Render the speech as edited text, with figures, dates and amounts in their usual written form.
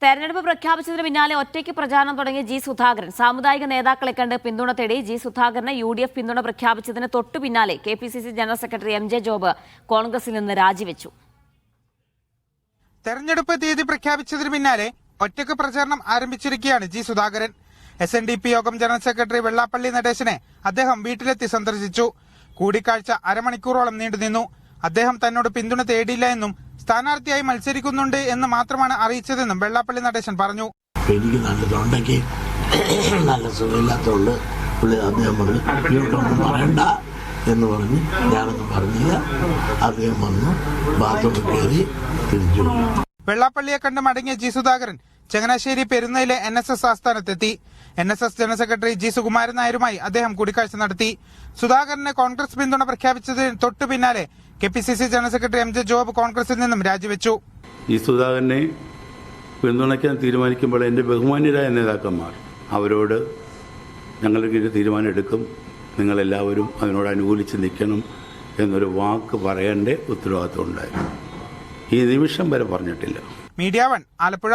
തെരഞ്ഞെടുപ്പ് പ്രഖ്യാപിച്ചതിന് പിന്നാലെ ഒറ്റയ്ക്ക് പ്രചാരണം തുടങ്ങിയ ജി സുധാകരൻ സാമുദായിക നേതാക്കളെ കണ്ട് പിന്തുണ തേടി. ജി സുധാകരന് UDF പിന്തുണ പ്രഖ്യാപിച്ചതിന് തൊട്ടു പിന്നാലെ KPCC general secretary MJ job കോൺഗ്രസിൽ നിന്ന് രാജിവെച്ചു. തെരഞ്ഞെടുപ്പ് തീയതി പ്രഖ്യാപിച്ചതിന് പിന്നാലെ ഒറ്റയ്ക്ക് പ്രചാരണം ആരംഭിച്ചിരിക്കുകയാണ് ജി സുധാകരൻ. SNDP യോഗം ജനറൽ സെക്രട്ടറി വെള്ളാപ്പള്ളി നടേശനെ അദ്ദേഹം വീട്ടിലെത്തി സന്ദർശിച്ചു. കൂടിക്കാഴ്ച അരമണിക്കൂറോളം നീണ്ടുനിന്നു. അദ്ദേഹം തന്നോട് പിന്തുണ തേടിയില്ല എന്നും സ്ഥാനാർത്ഥിയായി മത്സരിക്കുന്നുണ്ട് എന്ന് മാത്രമാണ് അറിയിച്ചതെന്നും വെള്ളാപ്പള്ളി നടേശൻ പറഞ്ഞു. എനിക്ക് നല്ലതുണ്ടെങ്കിൽ നല്ല സുഖമില്ലാത്തതുകൊണ്ട് അദ്ദേഹം പറഞ്ഞു ഇങ്ങോട്ടൊന്നും പറയണ്ട എന്ന് പറഞ്ഞ് ഞാനൊന്നും പറഞ്ഞില്ല. അദ്ദേഹം വന്നു ബാത്റൂമിൽ കയറി തിരിച്ചു. വെള്ളാപ്പള്ളിയെ കണ്ട് മടങ്ങിയ ജി സുധാകരൻ ചങ്ങനാശ്ശേരി പെരുന്നയിലെ NSS ആസ്ഥാനത്തെത്തി. NSS general secretary G Sukumaran നായരുമായി അദ്ദേഹം കൂടിക്കാഴ്ച നടത്തി. സുധാകരന് കോൺഗ്രസ് പിന്തുണ പ്രഖ്യാപിച്ചതിന് തൊട്ടു പിന്നാലെ KPCC general secretary MJ job കോൺഗ്രസിൽ നിന്നും രാജിവെച്ചു. ഈ സുധാകരനെ പിന്തുണയ്ക്കാൻ തീരുമാനിക്കുമ്പോൾ എൻ്റെ ബഹുമാന്യരായ നേതാക്കന്മാർ അവരോട് ഞങ്ങൾക്ക് തീരുമാനം എടുക്കും, നിങ്ങളെല്ലാവരും അതിനോട് അനുകൂലിച്ച് നിൽക്കണം എന്നൊരു വാക്ക് പറയേണ്ട ഉത്തരവാദിത്വം ഉണ്ടായിരുന്നു. ഈ നിമിഷം വരെ പറഞ്ഞിട്ടില്ല. മീഡിയ 1 ആലപ്പുഴ.